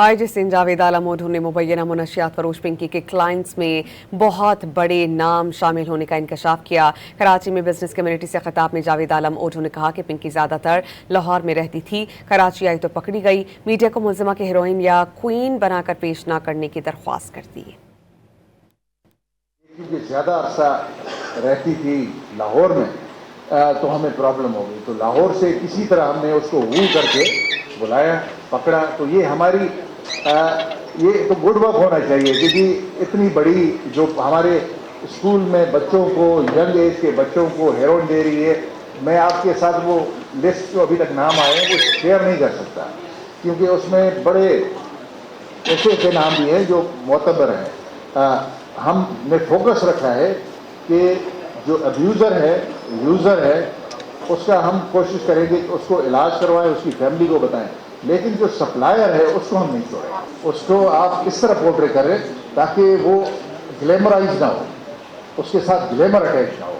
IG Sindh Javed Alam ओढू ने मुबैना मुनशियात फरोश पिंकी के clients में बहुत बड़े नाम शामिल होने का इंकशाफ किया। कराची में बिजनेस कम्युनिटी से खिताब में जावेद आलम ओढू ने कहा कि पिंकी ज्यादातर लाहौर में रहती थी, कराची आई तो पकड़ी गई। मीडिया को मुल्जिमा के हीरोइन या क्वीन बनाकर पेश न करने की दरख्वास्त करती है। क्योंकि ज़्यादा अरसा रहती थी लाहौर में तो हमें प्रॉब्लम हो गई, तो लाहौर से किसी तरह हमने उसको वो करके बुलाया, पकड़ा। तो ये हमारी ये तो गुड वर्क होना चाहिए, क्योंकि इतनी बड़ी जो हमारे स्कूल में बच्चों को, यंग एज के बच्चों को हेरोइन दे रही है। मैं आपके साथ वो लिस्ट जो अभी तक नाम आए हैं वो शेयर नहीं कर सकता, क्योंकि उसमें बड़े ऐसे ऐसे नाम भी हैं जो मोतबर हैं। हमने फोकस रखा है कि जो अब्यूज़र है, यूज़र है, उसका हम कोशिश करेंगे कि उसको इलाज करवाएं, उसकी फैमिली को बताएं, लेकिन जो सप्लायर है उसको हम नहीं छोड़ें। उसको आप इस तरह पोर्ट्रे करें ताकि वो ग्लैमराइज ना हो, उसके साथ ग्लैमर अटैच ना हो।